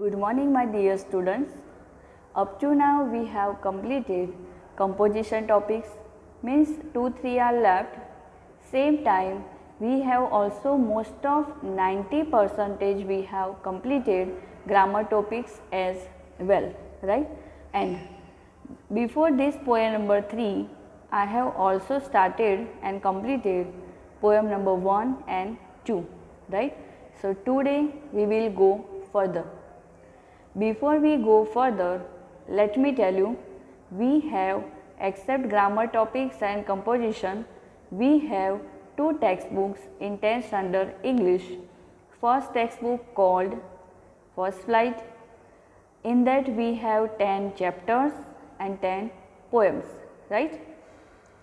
Good morning, my dear students. Up to now we have completed composition topics, means 2-3 are left. Same time we have also most of 90% we have completed grammar topics as well, right? And before this poem number 3, I have also started and completed poem number 1 and 2, right? So today we will go further. Before we go further, let me tell you, we have, except grammar topics and composition, we have 2 textbooks in 10th standard English. First textbook called First Flight. In that we have 10 chapters and 10 poems, right?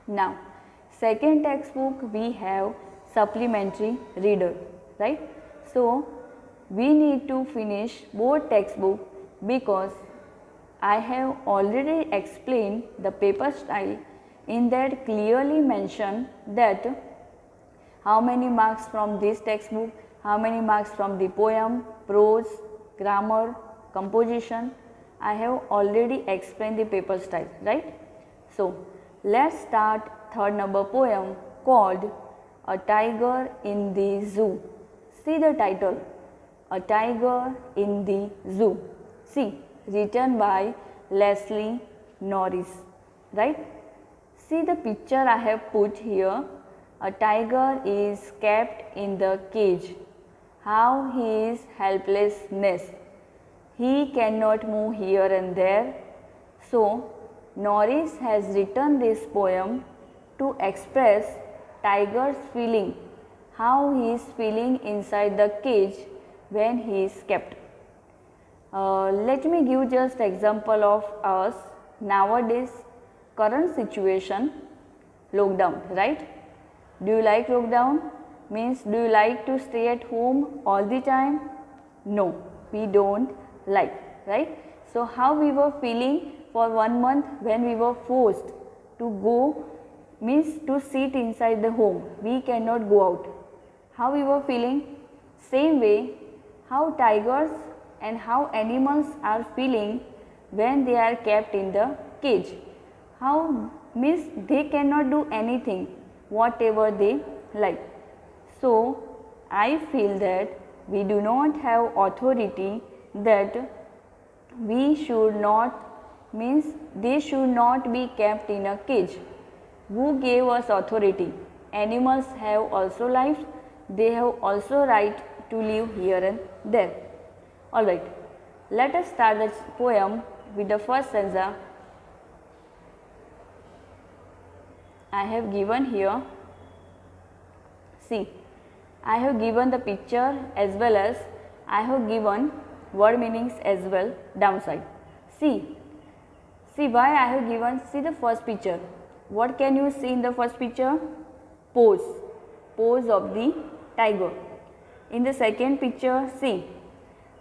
Now, second textbook we have supplementary reader, right? So, we need to finish both textbook because I have already explained the paper style. In that clearly mentioned that how many marks from this textbook, how many marks from the poem, prose, grammar, composition. I have already explained the paper style, right? So, let's start third number poem called A Tiger in the Zoo. See the title, A Tiger in the Zoo. See, written by Leslie Norris, right? See the picture I have put here. A tiger is kept in the cage. How he is helplessness. He cannot move here and there. So, Norris has written this poem to express tiger's feeling, how he is feeling inside the cage when he is kept. Let me give just example of us nowadays current situation, lockdown, right? Do you like lockdown? Means do you like to stay at home all the time? No, we don't like, right? So how we were feeling for 1 month when we were forced to go, means to sit inside the home, we cannot go out. How we were feeling? Same way, how tigers and how animals are feeling when they are kept in the cage. How means they cannot do anything, whatever they like. So, I feel that we do not have authority, that we should not, means they should not be kept in a cage. Who gave us authority? Animals have also lives, they have also right to live here and there. Alright, let us start this poem with the first stanza. I have given here, see, I have given the picture as well as I have given word meanings as well downside. See why I have given, see the first picture. What can you see in the first picture? Pose of the tiger. In the second picture, see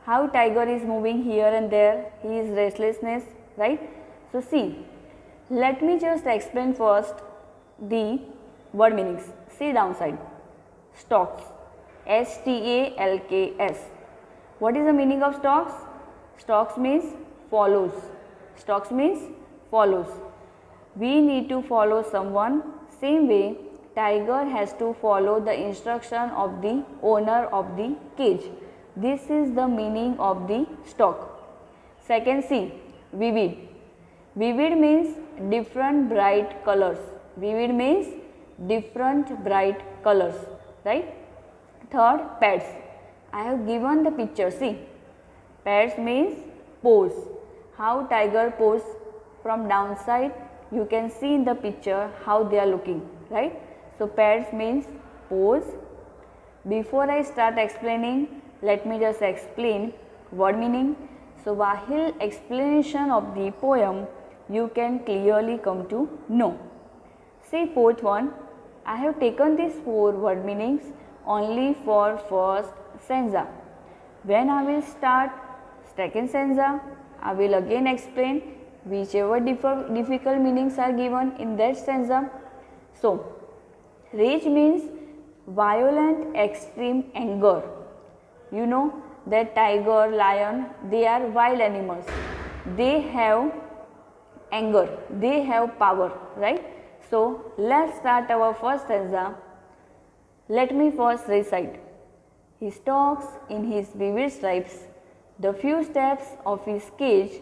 how tiger is moving here and there, he is restlessness, right? So see, let me just explain first the word meanings. See downside. Stalks, S-T-A-L-K-S. What is the meaning of stalks? Stalks means follows. Stalks means follows. We need to follow someone. Same way, tiger has to follow the instruction of the owner of the cage. This is the meaning of the stalk. Second, see, vivid. Vivid means different bright colors. Vivid means different bright colors, right? Third, pets. I have given the picture, see. Pets means pose. How tiger pose from downside, you can see in the picture how they are looking, right? So, pets means pose. Before I start explaining, let me just explain word meaning. So, while explanation of the poem, you can clearly come to know. See fourth one, I have taken these 4 word meanings only for first stanza. When I will start second stanza, I will again explain whichever difficult meanings are given in that stanza. So, rage means violent extreme anger. You know that tiger, lion, they are wild animals. They have anger, they have power, right? So let's start our first stanza. Let me first recite. He stalks in his vivid stripes the few steps of his cage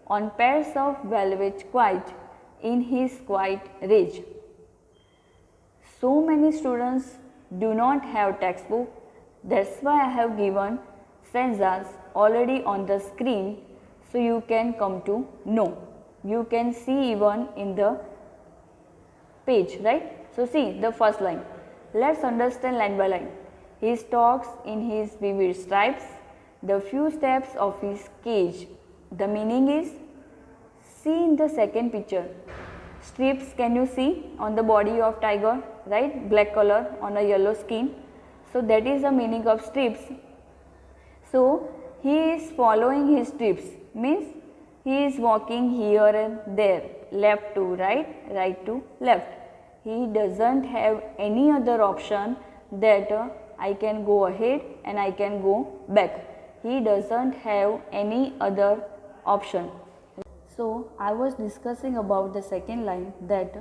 on pairs of velvet quiet in his quiet rage. So many students do not have textbook. That's why I have given stanzas already on the screen so you can come to know. You can see even in the page, right? So see the first line. Let's understand line by line. He stalks in his vivid stripes the few steps of his cage. The meaning is, see in the second picture. Strips can you see on the body of tiger, right? Black color on a yellow skin. So that is the meaning of strips. So he is following his strips, means he is walking here and there, left to right, right to left. He doesn't have any other option that I can go ahead and I can go back. He doesn't have any other option. So I was discussing about the second line, that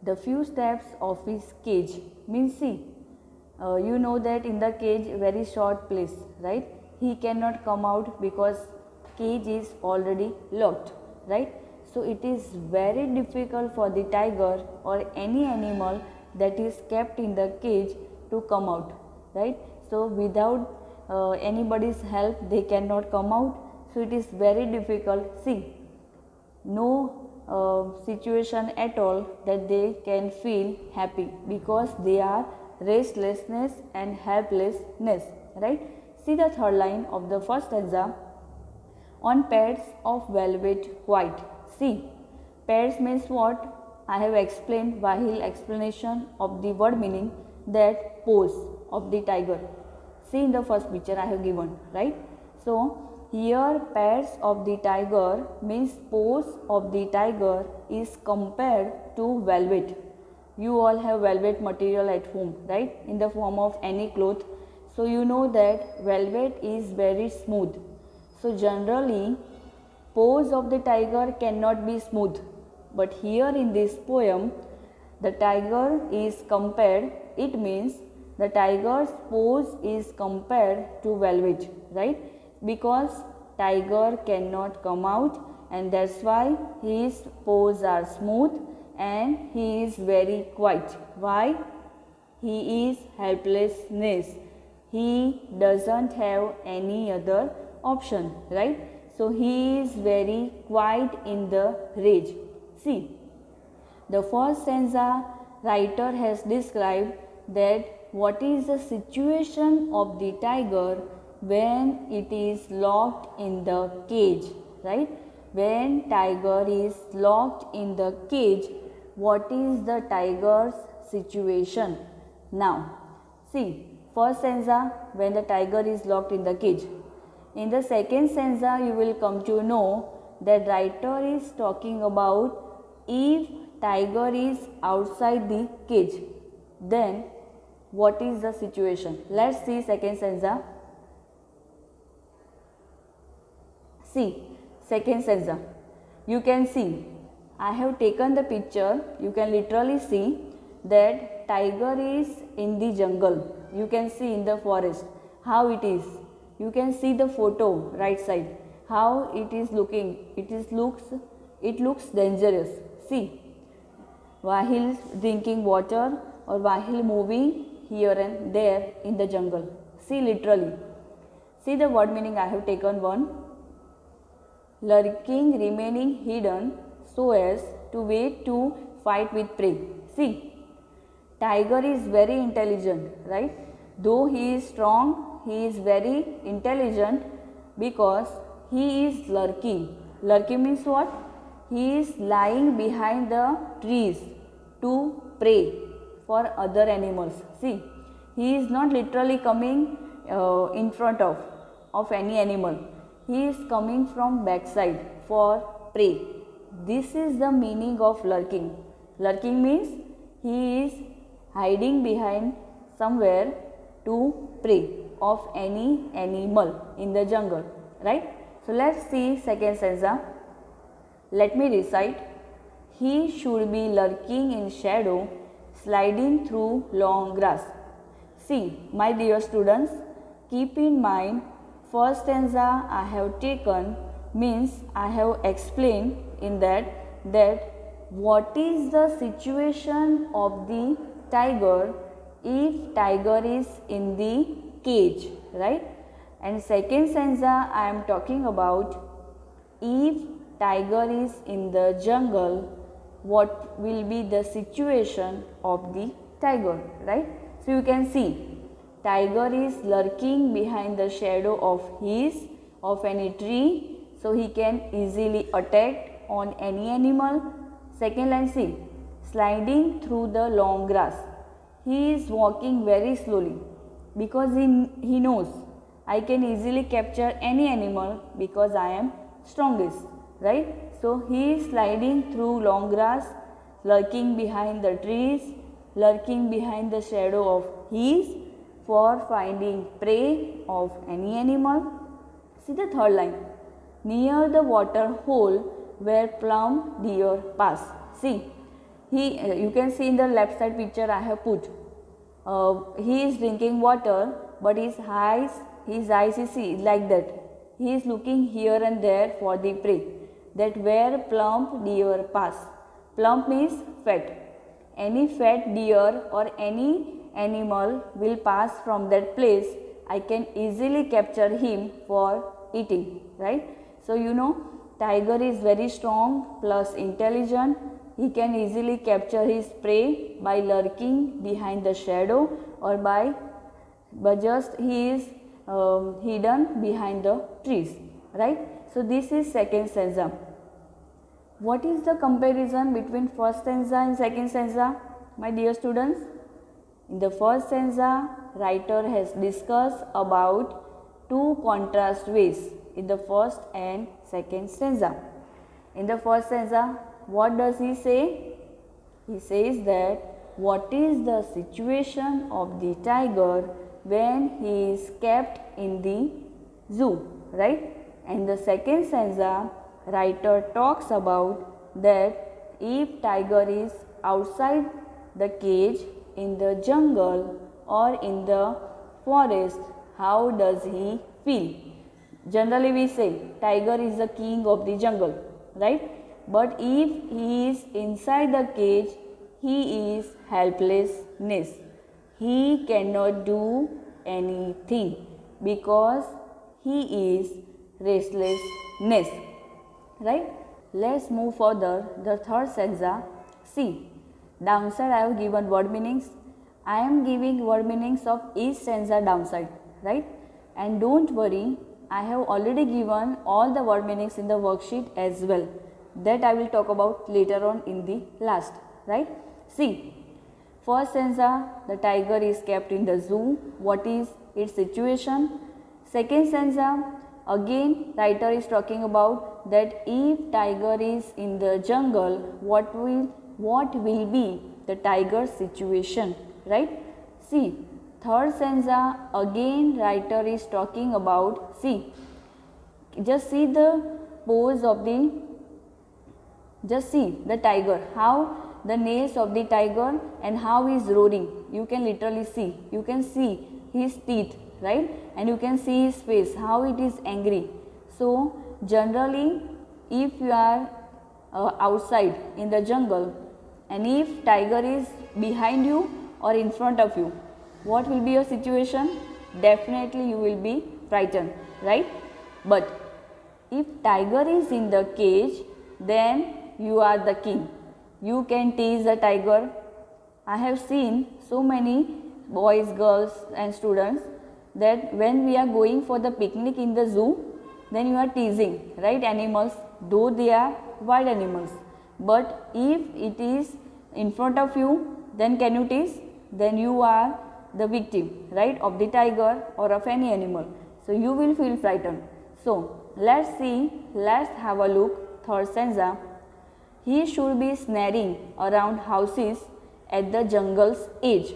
the few steps of his cage, means see, you know that in the cage very short place, right? He cannot come out because cage is already locked, right? So it is very difficult for the tiger or any animal that is kept in the cage to come out, right? So without anybody's help they cannot come out. So it is very difficult. See, no situation at all that they can feel happy, because they are restlessness and helplessness, right? See the third line of the first stanza. On pads of velvet white. See, pads means what? I have explained while explanation of the word meaning, that pose of the tiger. See in the first picture I have given, right? So here pads of the tiger means pose of the tiger is compared to velvet. You all have velvet material at home, right? In the form of any cloth. So you know that velvet is very smooth. So generally pose of the tiger cannot be smooth, but here in this poem the tiger is compared, it means the tiger's pose is compared to velvet, right? Because tiger cannot come out, and that's why his pose are smooth and he is very quiet. Why? He is helplessness. He doesn't have any other option, right? So he is very quiet in the rage. See, the first stanza writer has described that what is the situation of the tiger when it is locked in the cage, right? When tiger is locked in the cage, what is the tiger's situation? Now, see, first stanza, when the tiger is locked in the cage. In the second stanza, you will come to know that writer is talking about if tiger is outside the cage, then what is the situation? Let's see second stanza. See, second stanza. You can see, I have taken the picture, you can literally see that tiger is in the jungle. You can see in the forest how it is. You can see the photo right side, how it is looking. It looks dangerous. See, while drinking water or while moving here and there in the jungle. See literally. See the word meaning I have taken one. Lurking, remaining hidden so as to wait to fight with prey. See, tiger is very intelligent, right? Though he is strong, he is very intelligent because he is lurking. Lurking means what? He is lying behind the trees to prey for other animals. See, he is not literally coming in front of any animal. He is coming from backside for prey. This is the meaning of lurking. Lurking means he is hiding behind somewhere to prey. of any animal in the jungle, right? So let's see second stanza. Let me recite. He should be lurking in shadow, sliding through long grass. See, my dear students, keep in mind, first stanza I have taken means I have explained in that what is the situation of the tiger if tiger is in the cage, right? And second stanza I am talking about if tiger is in the jungle, what will be the situation of the tiger, right? So you can see tiger is lurking behind the shadow of any tree, so he can easily attack on any animal. Second line, see, sliding through the long grass. He is walking very slowly because he knows I can easily capture any animal because I am strongest, right? So he is sliding through long grass, lurking behind the trees, lurking behind the shadow of his for finding prey of any animal. See the third line, near the water hole where plump deer pass. See, you can see in the left side picture I have put. He is drinking water, but his eyes is see like that. He is looking here and there for the prey. That where plump deer pass. Plump means fat. Any fat deer or any animal will pass from that place. I can easily capture him for eating, right? So you know, tiger is very strong plus intelligent. He can easily capture his prey by lurking behind the shadow or by just he is hidden behind the trees, right? So this is second stanza. What is the comparison between first stanza and second stanza, my dear students? In the first stanza, writer has discussed about two contrast ways in the first and second stanza. In the first stanza, what does he say? He says that what is the situation of the tiger when he is kept in the zoo, right? And the second stanza, writer talks about that if tiger is outside the cage in the jungle or in the forest, how does he feel? Generally we say tiger is the king of the jungle, right? But if he is inside the cage, he is helplessness. He cannot do anything because he is restlessness, right? Let's move further. The third stanza. See, downside I have given word meanings. I am giving word meanings of each stanza downside, right? And don't worry, I have already given all the word meanings in the worksheet as well. That I will talk about later on in the last, right? See, first stanza, the tiger is kept in the zoo. What is its situation? Second stanza, again writer is talking about that if tiger is in the jungle, what will be the tiger's situation, right? See, third stanza, again writer is talking about, see, just see the pose of the, just see the tiger, how the nails of the tiger and how he is roaring. You can literally see, you can see his teeth, right? And you can see his face, how it is angry. So generally if you are outside in the jungle and if tiger is behind you or in front of you, what will be your situation? Definitely you will be frightened, right? But if tiger is in the cage, then you are the king. You can tease the tiger. I have seen so many boys, girls and students that when we are going for the picnic in the zoo, then you are teasing, right, animals, though they are wild animals. But if it is in front of you, then can you tease? Then you are the victim, right, of the tiger or of any animal. So you will feel frightened. So let's have a look. Third stanza. He should be snaring around houses at the jungle's edge.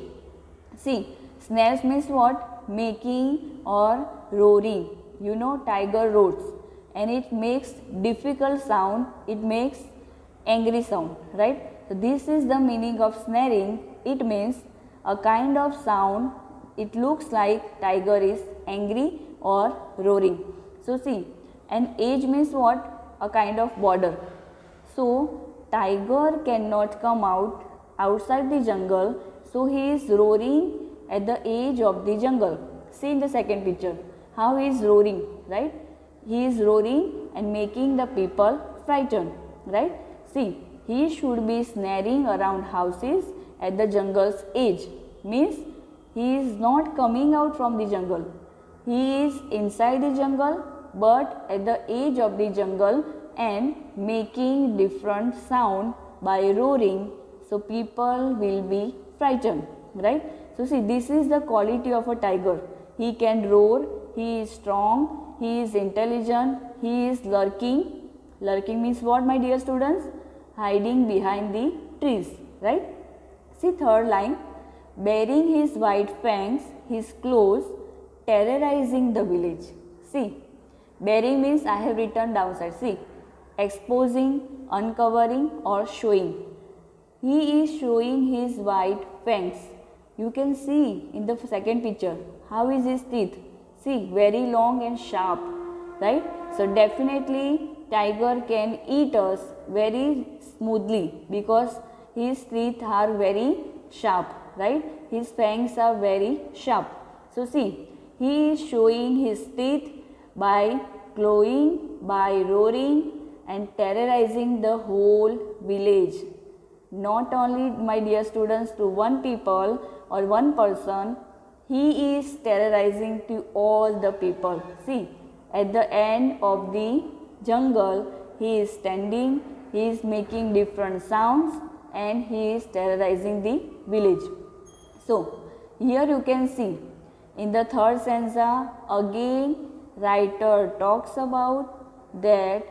See, snares means what? making or roaring. You know, tiger roars and it makes difficult sound, it makes angry sound, right? So this is the meaning of snaring. It means a kind of sound, it looks like tiger is angry or roaring. So see, an edge means what? A kind of border. So tiger cannot come outside the jungle, so he is roaring at the edge of the jungle. See in the second picture how he is roaring, right? He is roaring and making the people frightened, right? See, he should be snaring around houses at the jungle's edge, means he is not coming out from the jungle. He is inside the jungle but at the edge of the jungle and making different sound by roaring, so people will be frightened, right? So see, this is the quality of a tiger. He can roar, he is strong, he is intelligent, he is lurking. Lurking means what, my dear students? Hiding behind the trees, right? See third line, baring his white fangs, his claws, terrorizing the village. See, baring means I have written downside. See, exposing, uncovering or showing. He is showing his white fangs. You can see in the second picture how is his teeth. See, very long and sharp, right? So definitely tiger can eat us very smoothly because his teeth are very sharp, right? His fangs are very sharp. So see, he is showing his teeth by clawing, by roaring and terrorizing the whole village. Not only, my dear students, to one people or one person, he is terrorizing to all the people. See, at the end of the jungle, he is standing, he is making different sounds and he is terrorizing the village. So, here you can see in the third stanza, again writer talks about that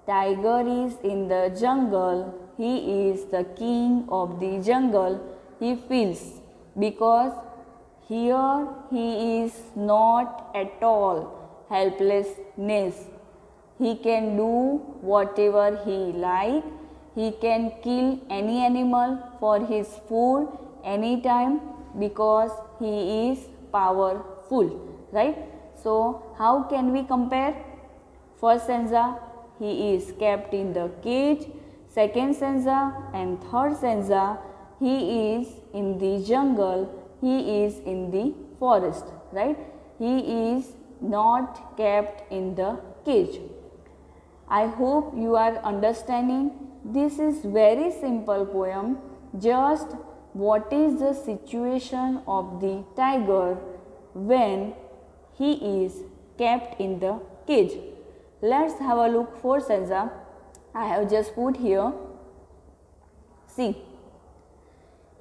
tiger is in the jungle, he is the king of the jungle, he feels, because here he is not at all helplessness. He can do whatever he like, he can kill any animal for his food anytime because he is powerful, right? So how can we compare? First stanza, he is kept in the cage. Second stanza and third stanza, he is in the jungle, he is in the forest, right? He is not kept in the cage. I hope you are understanding. This is very simple poem. Just what is the situation of the tiger when he is kept in the cage. Let's have a look for stanza. I have just put here. See,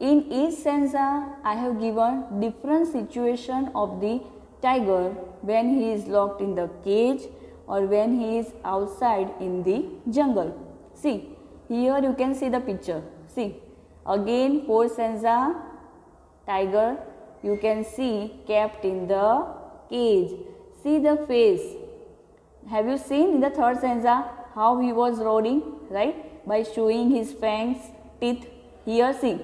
in each stanza I have given different situation of the tiger when he is locked in the cage or when he is outside in the jungle. See, here you can see the picture. See, again fourth stanza, tiger you can see kept in the cage. See the face. Have you seen in the third stanza how he was roaring, right? By showing his fangs, teeth. Here see.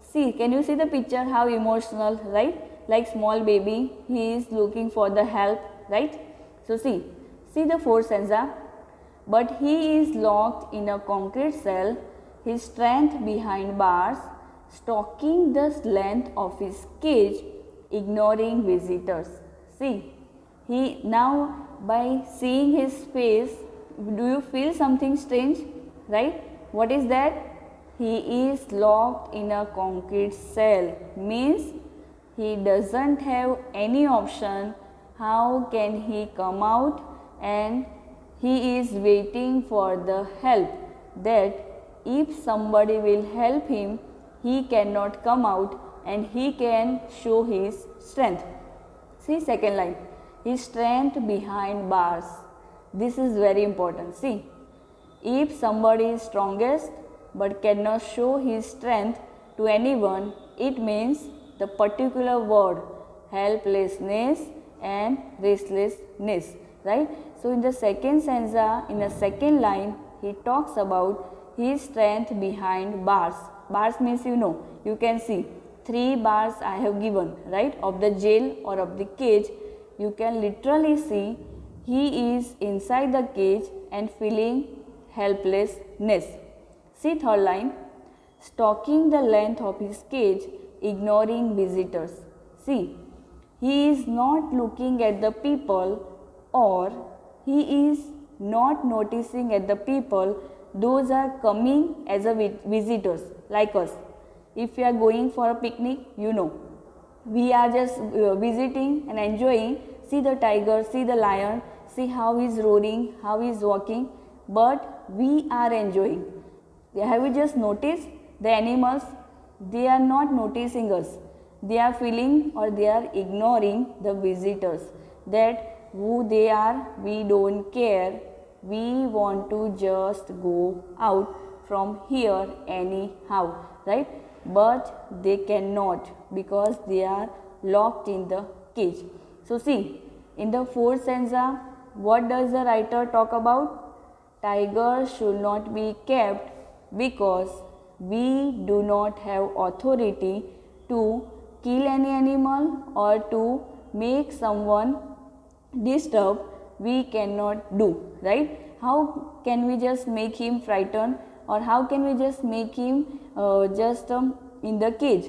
See, can you see the picture how emotional, right? Like small baby, he is looking for the help, right? So see the fourth stanza. But he is locked in a concrete cell, his strength behind bars, stalking the length of his cage, ignoring visitors. See, he now by seeing his face, do you feel something strange, right? What is that? He is locked in a concrete cell, means he doesn't have any option. How can he come out? And he is waiting for the help, that if somebody will help him, he cannot come out and he can show his strength. See second line, his strength behind bars. This is very important. See, if somebody is strongest but cannot show his strength to anyone, it means the particular word helplessness and restlessness, right? So in the second stanza, in the second line, he talks about his strength behind bars. Bars means you can see 3 bars I have given, right, of the jail or of the cage. You can literally see he is inside the cage and feeling helplessness. See third line, stalking the length of his cage, ignoring visitors. See, he is not looking at the people, or he is not noticing at the people. Those are coming as a visitors like us. If we are going for a picnic, we are just visiting and enjoying. See the tiger, see the lion, see how he is roaring, how he is walking, but we are enjoying. Have you just noticed the animals? They are not noticing us. They are feeling or they are ignoring the visitors. That who they are, we don't care. We want to just go out from here anyhow, right? But they cannot because they are locked in the cage. So see, in the fourth stanza, what does the writer talk about? Tigers should not be kept because we do not have authority to kill any animal or to make someone disturb. We cannot do, right? How can we just make him frightened, or how can we just make him in the cage?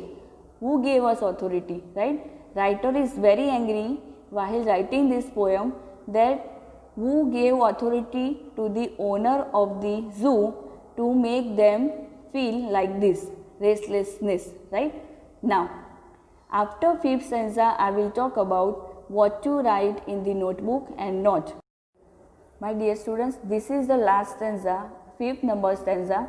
Who gave us authority, right? Writer is very angry while writing this poem that who gave authority to the owner of the zoo to make them feel like this, restlessness, right? Now, after fifth stanza, I will talk about what to write in the notebook and not. My dear students, this is the last stanza, fifth number stanza.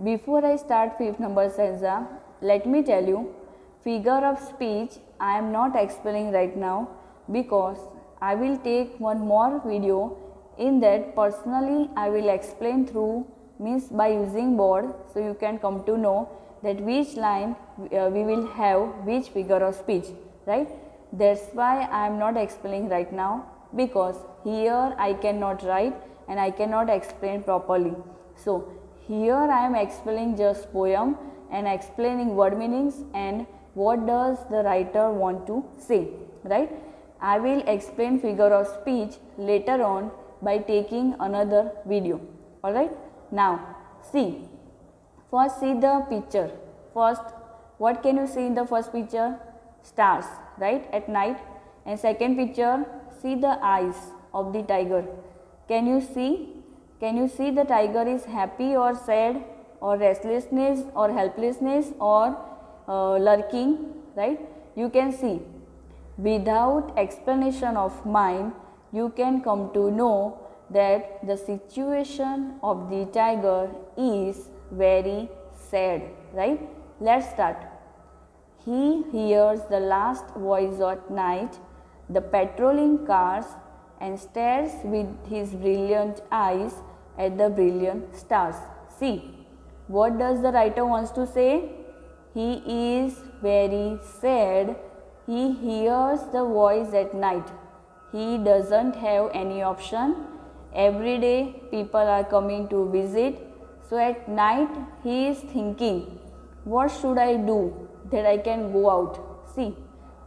Before I start fifth number stanza, let me tell you, figure of speech I am not explaining right now because I will take one more video. In that personally I will explain through means by using board, so you can come to know that which line we will have which figure of speech, right? That's why I am not explaining right now, because here I cannot write and I cannot explain properly. So here I am explaining just poem and explaining word meanings and what does the writer want to say, right? I will explain figure of speech later on by taking another video. Alright, now see, first see the picture. First, what can you see in the first picture? Stars, right, at night. And second picture, see the eyes of the tiger. Can you see? Can you see the tiger is happy or sad or restlessness or helplessness or lurking, right? You can see. Without explanation of mine, you can come to know that the situation of the tiger is very sad, right? Let's start. He hears the last voice at night, the patrolling cars, and stares with his brilliant eyes at the brilliant stars. See, what does the writer wants to say? He is very sad. He hears the voice at night. He doesn't have any option. Every day people are coming to visit. So at night he is thinking, what should I do that I can go out? See,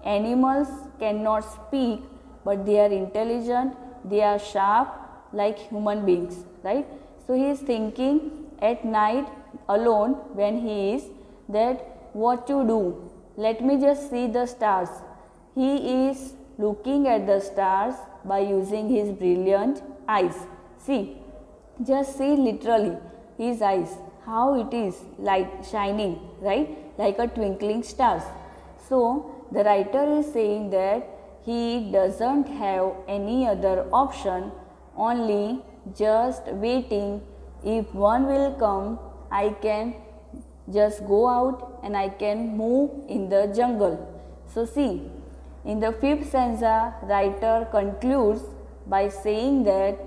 animals cannot speak, but they are intelligent, they are sharp like human beings, right? So he is thinking at night alone when he is that what to do. Let me just see the stars. He is looking at the stars by using his brilliant eyes. See, just see literally his eyes, how it is light shining, right, like a twinkling stars. So the writer is saying that he doesn't have any other option, only just waiting. If one will come, I can just go out and I can move in the jungle. So see, in the fifth stanza, writer concludes by saying that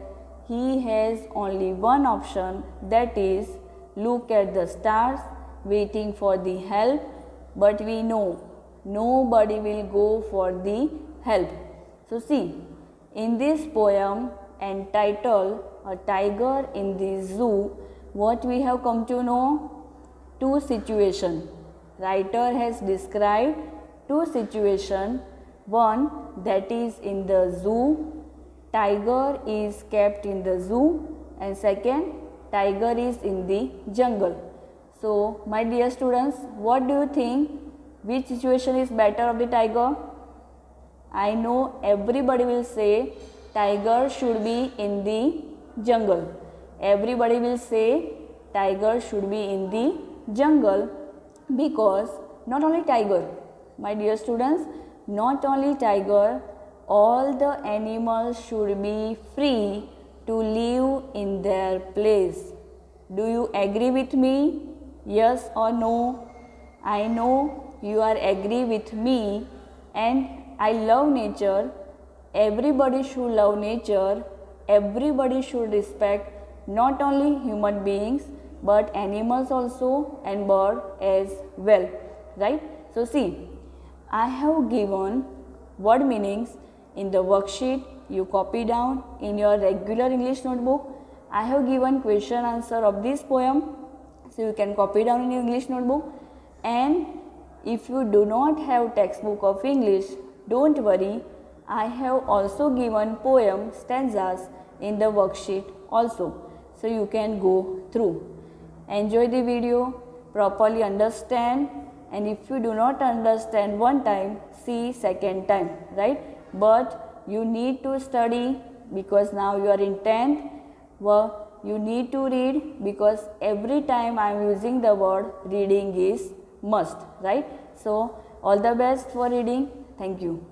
he has only one option, that is look at the stars waiting for the help. But we know nobody will go for the help. So see, in this poem entitled A Tiger in the Zoo, what we have come to know? Two situations. Writer has described two situations. One, that is in the zoo, tiger is kept in the zoo, and second, tiger is in the jungle. So my dear students, what do you think? Which situation is better of the tiger? I know everybody will say tiger should be in the jungle. Everybody will say tiger should be in the jungle, because not only tiger, my dear students, not only tiger, all the animals should be free to live in their place. Do you agree with me? Yes or no? I know you are agree with me, and I love nature. Everybody should love nature. Everybody should respect not only human beings but animals also and bird as well, right? So see, I have given word meanings in the worksheet. You copy down in your regular English notebook. I have given question answer of this poem, so you can copy down in your English notebook. And if you do not have textbook of English, don't worry, I have also given poem stanzas in the worksheet also, so you can go through. Enjoy the video, properly understand, and if you do not understand one time, see second time, right? But you need to study, because now you are in 10th. Well, you need to read, because every time I am using the word reading is must, right? So all the best for reading. Thank you.